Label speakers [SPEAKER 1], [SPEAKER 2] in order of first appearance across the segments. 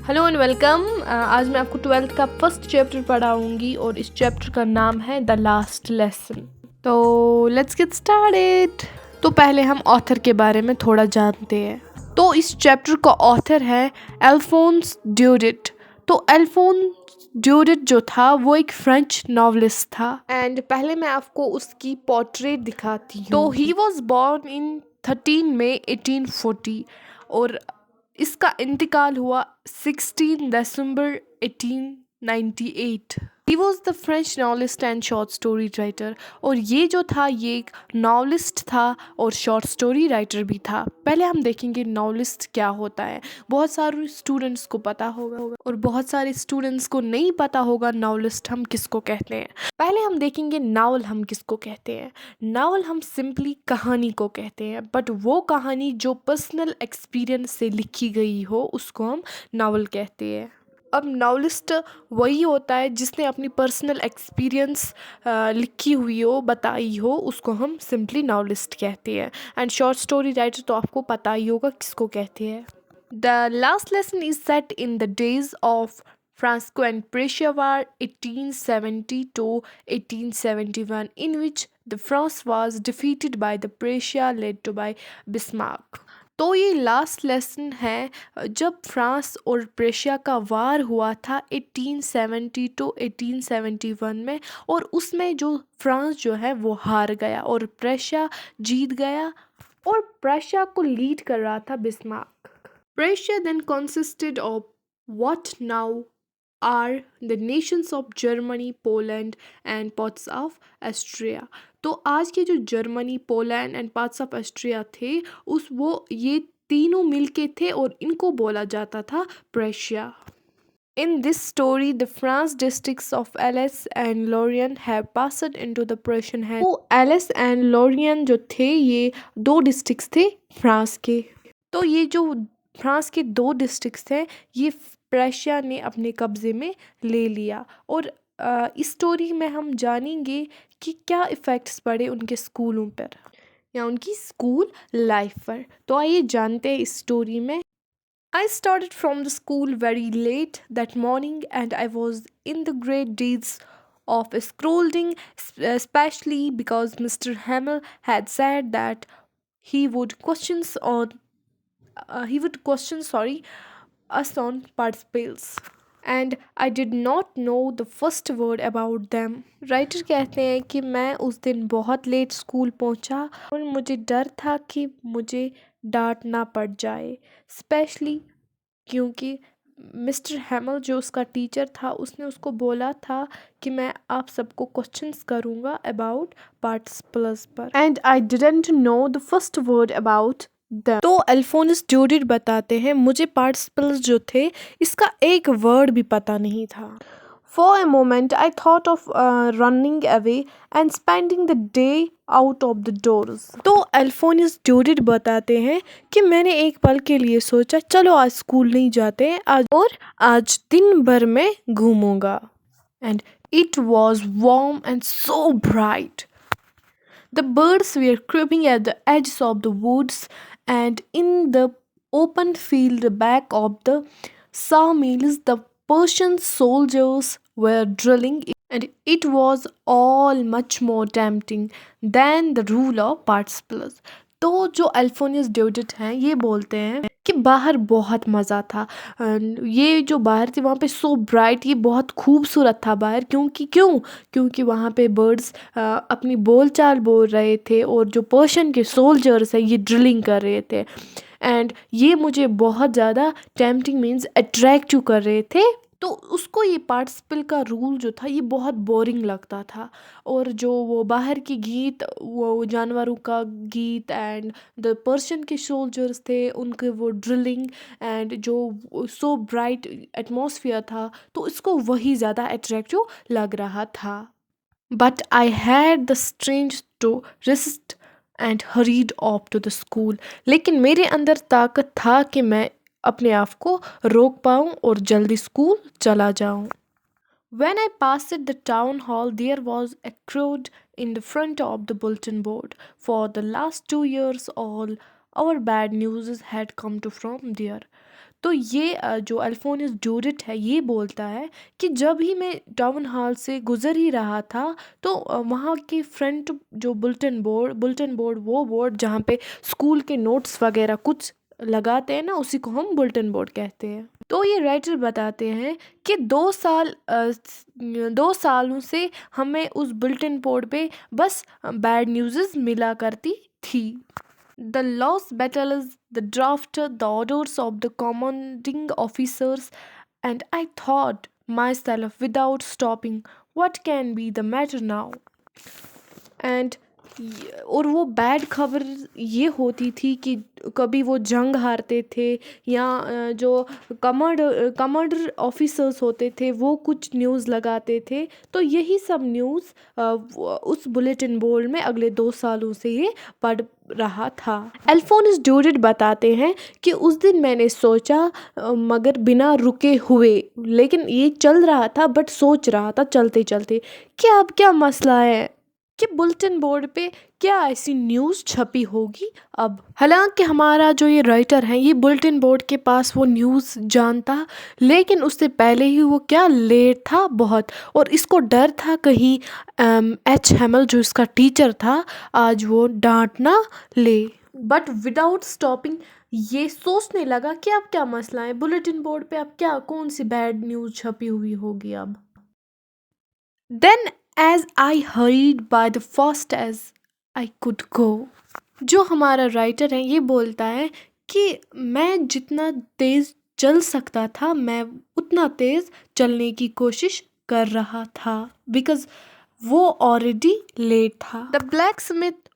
[SPEAKER 1] Hello and welcome. आज मैं आपको ट्वेल्थ का फर्स्ट चैप्टर पढ़ाऊंगी और इस चैप्टर का नाम है द लास्ट लेसन। तो लेट्स गेट स्टार्टेड। तो पहले हम ऑथर के बारे में थोड़ा जानते हैं। तो इस चैप्टर का ऑथर है अल्फोंस ड्यूडिट। तो अल्फोंस ड्यूडिट जो था वो एक फ्रेंच नॉवलिस्ट था एंड पहले मैं आपको उसकी पोर्ट्रेट दिखाती हूँ। तो ही वॉज बॉर्न इन 13 मई 1840 और इसका इंतकाल हुआ 16 दिसंबर 1898। He was the French novelist and short story writer. और ये जो था ये एक नॉवलिस्ट था और शॉर्ट स्टोरी राइटर भी था। पहले हम देखेंगे नॉवलिस्ट क्या होता है। बहुत सारे स्टूडेंट्स को पता होगा और बहुत सारे स्टूडेंट्स को नहीं पता होगा नॉवलिस्ट हम किसको कहते हैं। पहले हम देखेंगे नावल हम किसको कहते हैं। नावल हम सिंपली कहानी को कहते हैं, बट वो कहानी जो पर्सनल एक्सपीरियंस से लिखी गई हो उसको हम नावल कहते हैं। अब नावलिस्ट वही होता है जिसने अपनी पर्सनल एक्सपीरियंस लिखी हुई हो, बताई हो, उसको हम सिंपली नावलिस्ट कहते हैं। एंड शॉर्ट स्टोरी राइटर तो आपको पता ही होगा किसको कहते हैं। The last lesson is set in the days of Franco and Prussia War 1870 to 1871, in which the France was defeated by the Prussia led to by Bismarck. तो ये last lesson है जब फ्रांस और प्रेशिया का वार हुआ था 1870 टू 1871 में, और उसमें जो फ्रांस जो है वो हार गया और प्रेशिया जीत गया और प्रेशिया को लीड कर रहा था Bismarck. Prussia then consisted of what now are the nations of Germany, Poland and parts of Austria. तो आज के जो Germany, Poland and parts of Austria थे उस वो ये तीनों मिलके थे और इनको बोला जाता था प्रेशिया। In this story, the France districts of Alsace and Lorraine have passed into the Prussian hands. तो एलिस एंड लोरियन जो थे ये दो डिस्ट्रिक्ट्स थे फ्रांस के। तो ये जो फ्रांस के दो डिस्ट्रिक्ट्स हैं ये प्रेशिया ने अपने कब्ज़े में ले लिया। और इस स्टोरी में हम जानेंगे कि क्या इफ़ेक्ट्स पड़े उनके स्कूलों पर या उनकी स्कूल लाइफ पर। तो आइए जानते हैं इस स्टोरी में। I started from the school very late that morning and I was in the great deeds of scolding, especially because Mr. Hamel had said that he would questions on he would question us on participles and I did not know the first word about them. Writer कहते हैं कि मैं उस दिन बहुत late school पहुंचा और मुझे डर था कि मुझे डांट ना पड़ जाए, स्पेशली क्योंकि मिस्टर हैमल जो उसका टीचर था उसने उसको बोला था कि मैं आप सबको क्वेश्चंस करूँगा अबाउट पार्टिसिपल्स पर and I didn't know the first word about the. तो अल्फोंस ड्यूडिट बताते हैं मुझे पार्टिसिपल्स जो थे इसका एक वर्ड भी पता नहीं था। For a moment, I thought of running away and spending the day out of the doors. तो अल्फोंस ड्यूडिट बताते हैं कि मैंने एक पल के लिए सोचा चलो आज स्कूल नहीं जाते हैं आज और आज दिन भर में घूमूंगा। And it was warm and so bright. The birds were creeping at the edges of the woods and in the open field back of the sawmills the Persian soldiers were drilling and it was all much more tempting than the rule of participles. तो जो अल्फोंस ड्यूडिट हैं ये बोलते हैं कि बाहर बहुत मज़ा था। ये जो बाहर थी वहाँ पे सो ब्राइट, ये बहुत खूबसूरत था बाहर। क्योंकि वहाँ पे बर्ड्स अपनी बोलचाल बोल रहे थे और जो पर्शियन के सोल्जर्स हैं ये ड्रिलिंग कर रहे थे एंड ये मुझे बहुत ज़्यादा टेम्पटिंग मीन्स अट्रैक्टिव कर रहे थे। तो उसको ये पार्टिसिपल का रूल जो था ये बहुत बोरिंग लगता था और जो वो बाहर की गीत, वो जानवरों का गीत एंड द पर्शियन के सोल्जर्स थे उनके वो ड्रिलिंग एंड जो सो ब्राइट एटमॉस्फेयर था तो इसको वही ज़्यादा अट्रैक्टिव लग रहा था। But I had the strength to resist and hurried off to the school. लेकिन मेरे अंदर ताकत था कि मैं अपने आप को रोक पाऊँ और जल्दी स्कूल चला जाऊँ। When I passed the town hall, there was a crowd in the front of the bulletin board. For the last 2 years, all our bad news had come to from there. तो ये जो अल्फोंस ड्यूरेट है ये बोलता है कि जब ही मैं टाउन हॉल से गुजर ही रहा था तो वहाँ के फ्रंट जो बुलेटिन बोर्ड वो बोर्ड जहाँ पे स्कूल के नोट्स वगैरह कुछ लगाते हैं ना, उसी को हम बुलेटिन बोर्ड कहते हैं। तो ये राइटर बताते हैं कि 2 सालों से हमें उस बुलेटिन बोर्ड पे बस बैड न्यूज़ मिला करती थी। The lost battles, the draft, the orders of the commanding officers, and I thought myself without stopping, what can be the matter now? And और वो बैड खबर ये होती थी कि कभी वो जंग हारते थे या जो कमांडर ऑफिसर्स होते थे वो कुछ न्यूज़ लगाते थे, तो यही सब न्यूज़ उस बुलेटिन बोर्ड में अगले 2 सालों से ये पढ़ रहा था। अल्फोंस ड्यूरेट बताते हैं कि उस दिन मैंने सोचा मगर बिना रुके हुए, लेकिन ये चल रहा था बट सोच रहा था चलते चलते कि अब क्या मसला है कि बुलेटिन बोर्ड पे क्या ऐसी न्यूज़ छपी होगी अब। हालांकि हमारा जो ये राइटर है ये बुलेटिन बोर्ड के पास वो न्यूज़ जानता, लेकिन उससे पहले ही वो क्या लेट था बहुत, और इसको डर था कहीं एच हैमल जो इसका टीचर था आज वो डांट ना ले। बट विदाउट स्टॉपिंग ये सोचने लगा कि अब क्या मसला है बुलेटिन बोर्ड पे, अब क्या कौन सी बैड न्यूज़ छपी हुई होगी अब। Then as I hurried by the fast as I could go, जो हमारा राइटर है ये बोलता है कि मैं जितना तेज़ चल सकता था मैं उतना तेज़ चलने की कोशिश कर रहा था, बिकॉज वो ऑलरेडी लेट था। The blacksmith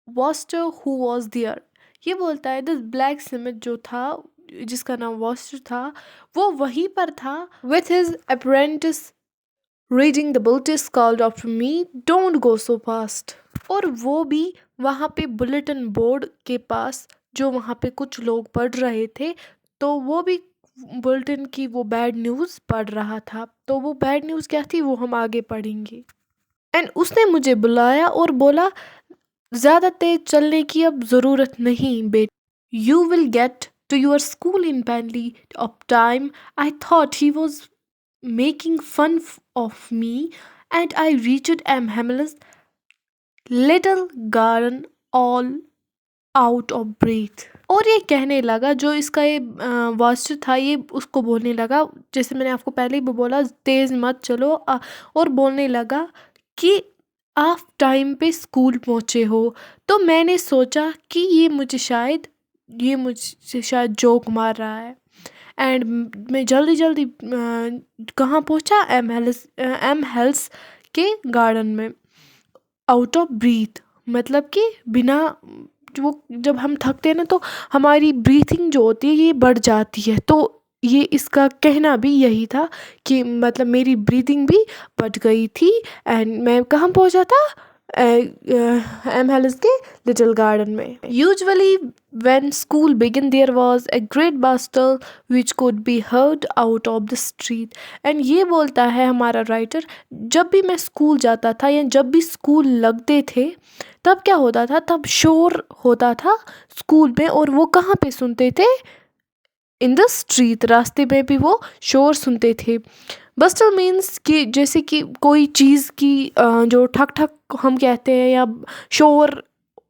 [SPEAKER 1] Wachter who was there, ये बोलता है द ब्लैक स्मिथ जो था जिसका नाम वॉस्टर था वो वहीं पर था with his apprentice reading the bulletin called after me don't go so fast. और वो भी वहाँ पे बुलेटिन बोर्ड के पास जो वहाँ पे कुछ लोग पढ़ रहे थे, तो वो भी बुलेटिन की वो बैड न्यूज़ पढ़ रहा था। तो वो बैड न्यूज़ क्या थी वो हम आगे पढ़ेंगे। एंड उसने मुझे बुलाया और बोला ज़्यादा तेज चलने की अब ज़रूरत नहीं बेटा, you will get to your school in plenty of time. I thought he was making fun of me and I reached Hamlet's little garden all out of breath। और ये कहने लगा, जो इसका ये वास्टर था ये उसको बोलने लगा, जैसे मैंने आपको पहले ही बोला तेज़ मत चलो, और बोलने लगा कि आप टाइम पे स्कूल पहुँचे हो। तो मैंने सोचा कि ये मुझसे शायद जोक मार रहा है। एंड मैं जल्दी जल्दी कहाँ पहुँचा, एम हेल्स के गार्डन में, आउट ऑफ ब्रीथ, मतलब कि बिना वो जब हम थकते हैं ना तो हमारी ब्रीथिंग जो होती है ये बढ़ जाती है, तो ये इसका कहना भी यही था कि मतलब मेरी ब्रीथिंग भी बढ़ गई थी। एंड मैं कहाँ पहुँचा था, एम हेल्स के लिटिल गार्डन में। Usually when school began there was a great bustle which could be heard out of the street। And ये बोलता है हमारा राइटर, जब भी मैं स्कूल जाता था या जब भी स्कूल लगते थे तब क्या होता था, तब शोर होता था स्कूल में, और वो कहाँ पे सुनते थे, इन द स्ट्रीट, रास्ते में भी वो शोर सुनते थे। बस्टल मीन्स कि जैसे कि कोई चीज़ की जो ठक ठक हम कहते हैं या शोर,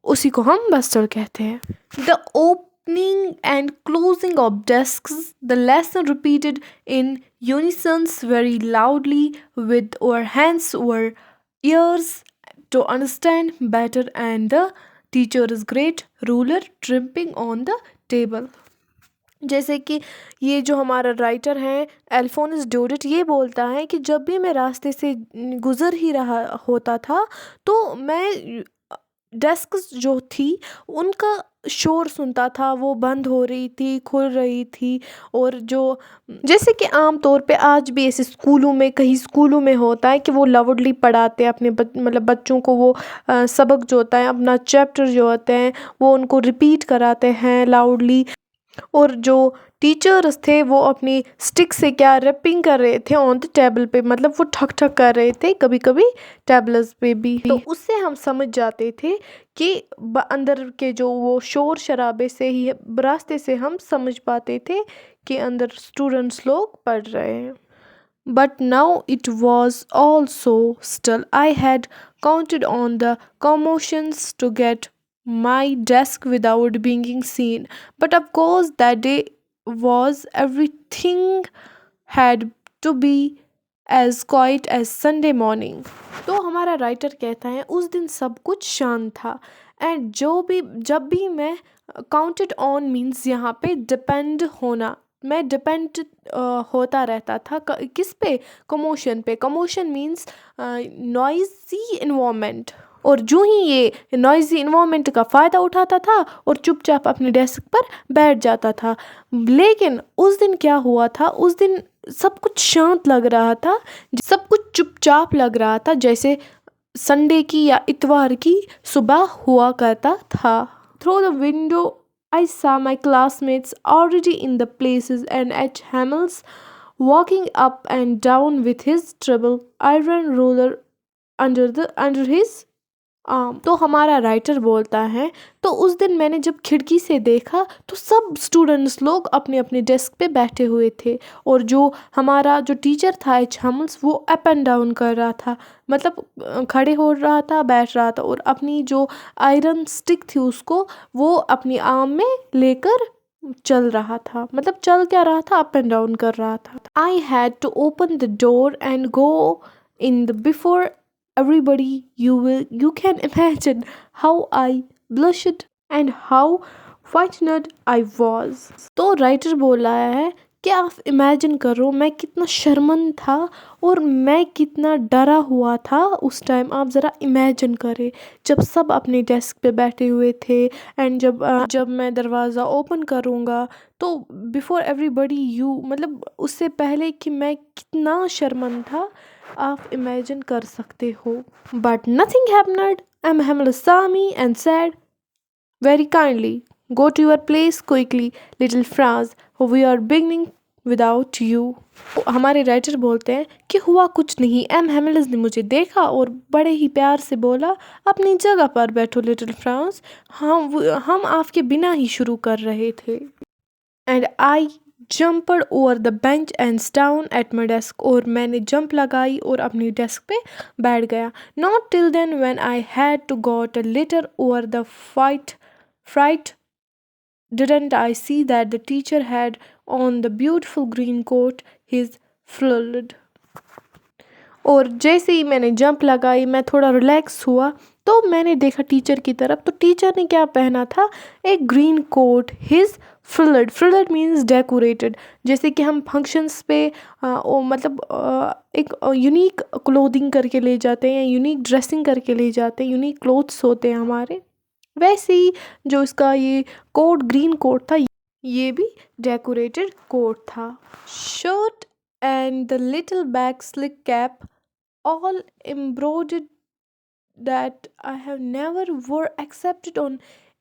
[SPEAKER 1] उसी को हम बस्टल कहते हैं। The opening and closing of desks, the lesson repeated in unisons very loudly with our hands our ears to understand better, and the teacher is great ruler tramping on the table. जैसे कि ये जो हमारा writer है अल्फोंस ड्यूरेट ये बोलता है कि जब भी मैं रास्ते से गुज़र ही रहा होता था तो मैं डेस्क जो थी उनका शोर सुनता था, वो बंद हो रही थी, खुल रही थी, और जो जैसे कि आम तौर पे आज भी ऐसे स्कूलों में, कई स्कूलों में होता है कि वो लाउडली पढ़ाते हैं अपने मतलब बच्चों को, वो सबक जो होता है अपना चैप्टर जो होते हैं वो उनको रिपीट कराते हैं लाउडली, और जो टीचर्स थे वो अपनी स्टिक से क्या रैपिंग कर रहे थे ऑन द टेबल पे, मतलब वो ठक ठक कर रहे थे कभी कभी टेबल्स पे भी। तो उससे हम समझ जाते थे कि अंदर के जो वो शोर शराबे से ही रास्ते से हम समझ पाते थे कि अंदर स्टूडेंट्स लोग पढ़ रहे हैं। But now it was all so still. I had counted on the commotions to get my desk without being seen. But of course, that day was everything had to be as quiet as Sunday morning. तो हमारा writer कहता है उस दिन सब कुछ शांत था एंड जब भी मैं काउंटेड ऑन मीन्स यहाँ पे डिपेंड होना, मैं डिपेंड होता रहता था किस पे, कमोशन पे। कमोशन मीन्स नॉइजी इन्वायरमेंट, और जो ही ये नॉइजी इन्वायरमेंट का फ़ायदा उठाता था और चुपचाप अपने डेस्क पर बैठ जाता था। लेकिन उस दिन क्या हुआ था, उस दिन सब कुछ शांत लग रहा था, सब कुछ चुपचाप लग रहा था, जैसे संडे की या इतवार की सुबह हुआ करता था। Through the window I saw my classmates already in the places and H. Hamels walking up and down with his treble iron ruler under his arm. तो हमारा राइटर बोलता है तो उस दिन मैंने जब खिड़की से देखा तो सब स्टूडेंट्स लोग अपने अपने डेस्क पे बैठे हुए थे, और जो हमारा जो टीचर था एच हमल्स वो अप एंड डाउन कर रहा था, मतलब खड़े हो रहा था, बैठ रहा था, और अपनी जो आयरन स्टिक थी उसको वो अपनी आर्म में लेकर चल रहा था, मतलब चल क्या रहा था, अप एंड डाउन कर रहा था। I had to open the door and go in the before everybody. You can imagine how I blushed and how frightened I was. तो राइटर बोल रहा है कि आप इमेजिन करो मैं कितना शर्मंद था और मैं कितना डरा हुआ था उस टाइम। आप ज़रा इमेजिन करें जब सब अपने डेस्क पे बैठे हुए थे एंड जब मैं दरवाज़ा ओपन करूँगा तो बिफोर एवरीबडी यू, मतलब उससे पहले कि मैं कितना शर्मंद था आप इमेजिन कर सकते हो। But nothing happened. Hamel saw me and said very kindly, go to your place quickly, little Franz, we are beginning without you. हमारे राइटर बोलते हैं कि हुआ कुछ नहीं। हेमिल्स ने मुझे देखा और बड़े ही प्यार से बोला अपनी जगह पर बैठो लिटिल फ्रांस, हम आपके बिना ही शुरू कर रहे थे। And I jumped over the bench and down at my desk, और मैंने जंप लगाई और अपनी डेस्क पे बैठ गया। Not till then when I had to got a little over the fright didn't I see that the teacher had on the beautiful green coat his frilled. और जैसे ही मैंने जंप लगाई मैं थोड़ा रिलैक्स हुआ तो मैंने देखा टीचर की तरफ, तो टीचर ने क्या पहना था, एक green coat, his frilled means decorated, जैसे कि हम फंक्शंस पे मतलब एक यूनिक क्लोथिंग करके ले जाते हैं, यूनिक ड्रेसिंग करके ले जाते हैं, यूनिक क्लोथ्स होते हैं हमारे, वैसे ही जो इसका ये कोट ग्रीन कोट था ये भी डेकोरेटेड कोट था। Shirt and the little black silk cap all embroidered that I have never wore except on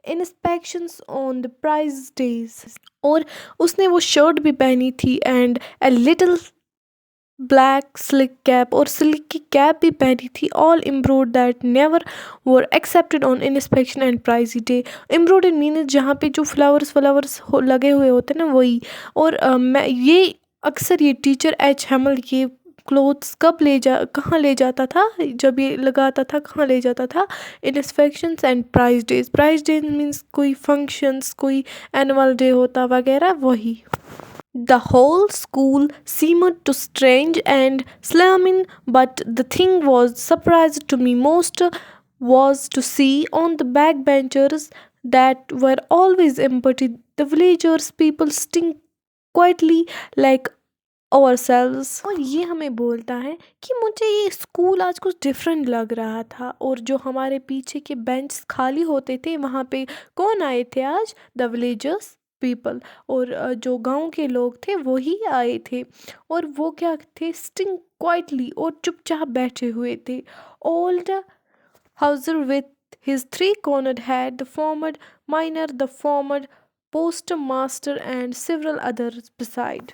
[SPEAKER 1] inspections on the prize days. और उसने वो शर्ट भी पहनी थी and a little black silk cap, और स्लिक की cap भी पहनी थी, all embroidered that never wore accepted on inspection and prize day. Embroidered means जहाँ पे जो फ्लावर्स लगे हुए होते हैं ना वही। और मैं ये अक्सर ये टीचर एच हेमल ये क्लोथ्स कहाँ ले जाता था, जब ये लगाता था कहाँ ले जाता था, inspections and prize days. Prize days means कोई फंक्शंस, कोई एनुअल डे होता वगैरह वही। The whole school seemed to strange and slamming, but the thing was surprised to me most was to see on the backbenchers that were always empty, the villagers people sitting quietly like ourselves. और ये हमें बोलता है कि मुझे ये school आज कुछ डिफरेंट लग रहा था, और जो हमारे पीछे के बेंच खाली होते थे वहाँ पे कौन आए थे आज, द विलेजर्स पीपल, और जो गांव के लोग थे वो ही आए थे, और वो क्या थे, स्टिंग क्वाइटली, और चुपचाप बैठे हुए थे। Old Hauser with his three cornered head, the former minor, the former post master and several others beside.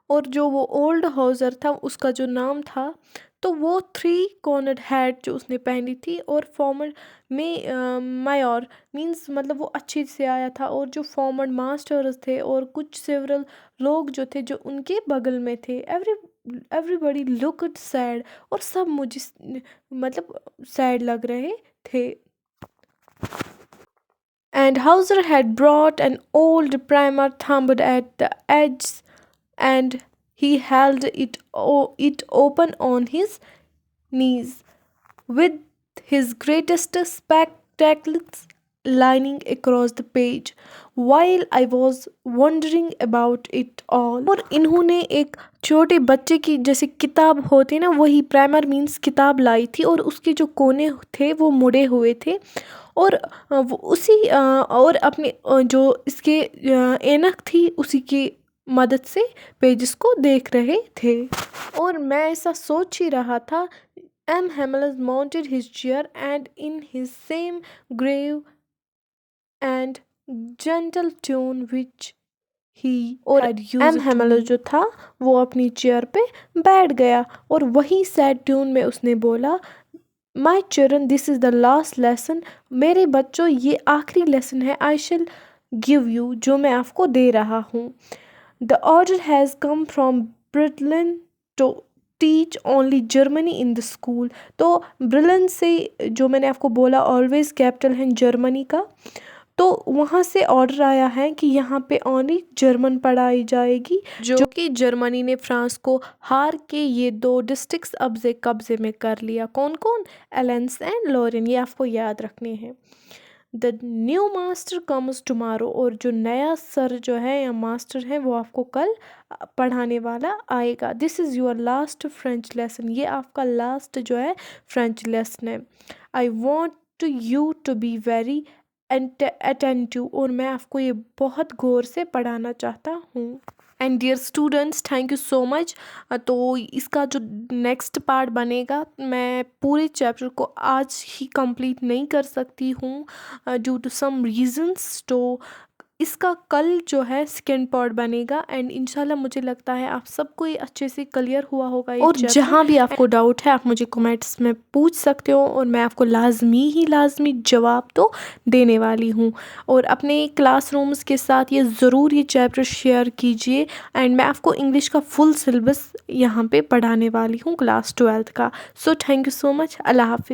[SPEAKER 1] और जो वो ओल्ड हाउसर था उसका जो नाम था, तो वो 3 कॉर्नर्ड हैट जो उसने पहनी थी, और फॉर्मर में मायोर मींस मतलब वो अच्छे से आया था, और जो फॉर्मर मास्टर्स थे और कुछ सेवरल लोग जो थे जो उनके बगल में थे, एवरीबॉडी लुक्ड सैड, और सब मुझे मतलब सैड लग रहे थे। And Hauser had brought an old primer thumbed at the edges, and he held it open on his knees, with his greatest spectacles lining across the page, while I was wondering about it all। और इन्होंने एक छोटे बच्चे की जैसे किताब होती है ना, वही प्राइमर मीन्स किताब लाई थी, और उसके जो कोने थे वो मुड़े हुए थे, और वो उसी और अपने जो इसके ऐनक थी उसी की मदद से पेजेस को देख रहे थे। और मैं ऐसा सोच ही रहा था, M. Hamlet mounted his chair, and in his same grave and gentle tone which he
[SPEAKER 2] और
[SPEAKER 1] had used
[SPEAKER 2] M.
[SPEAKER 1] to
[SPEAKER 2] Hamlet
[SPEAKER 1] me।
[SPEAKER 2] जो था वो अपनी चेयर पे बैठ गया, और वही सैड ट्यून में उसने बोला, my children this is the last lesson. मेरे बच्चों ये आखिरी लेसन है, आई शिल गिव यू, जो मैं आपको दे रहा हूँ। The order has come from Berlin to teach only Germany in the school. तो ब्रिलन से, जो मैंने आपको बोला ऑलवेज कैपिटल है जर्मनी का, तो वहाँ से ऑर्डर आया है कि यहाँ पे ओनली जर्मन पढ़ाई जाएगी,
[SPEAKER 1] जो कि जर्मनी ने फ्रांस को हार के ये 2 डिस्ट्रिक्ट्स अब से कब्जे में कर लिया। कौन कौन? एलेंस एंड लोरेन, ये आपको याद रखने हैं। The new master comes tomorrow, और जो नया सर जो है या मास्टर है वो आपको कल पढ़ाने वाला आएगा। This is your last French lesson, ये आपका लास्ट जो है फ्रेंच लेसन है। I want you to be very attentive, और मैं आपको ये बहुत गौर से पढ़ाना चाहता हूँ। And dear students, thank you so much. तो इसका जो नेक्स्ट पार्ट बनेगा, मैं पूरे चैप्टर को आज ही कंप्लीट नहीं कर सकती हूँ ड्यू टू सम रीजंस, तो इसका कल जो है सेकेंड पार्ट बनेगा, एंड इंशाल्लाह मुझे लगता है आप सबको ये अच्छे से क्लियर हुआ होगा ये
[SPEAKER 2] और
[SPEAKER 1] चैप्टर।
[SPEAKER 2] जहाँ भी आपको डाउट है आप मुझे कमेंट्स में पूछ सकते हो, और मैं आपको लाजमी जवाब तो देने वाली हूँ। और अपने क्लासरूम्स के साथ ये ज़रूर ये चैप्टर शेयर कीजिए, एंड मैं आपको इंग्लिश का फुल सिलेबस यहाँ पे पढ़ाने वाली हूँ क्लास 12th का। So thank you so much. अल्लाह हाफिज़।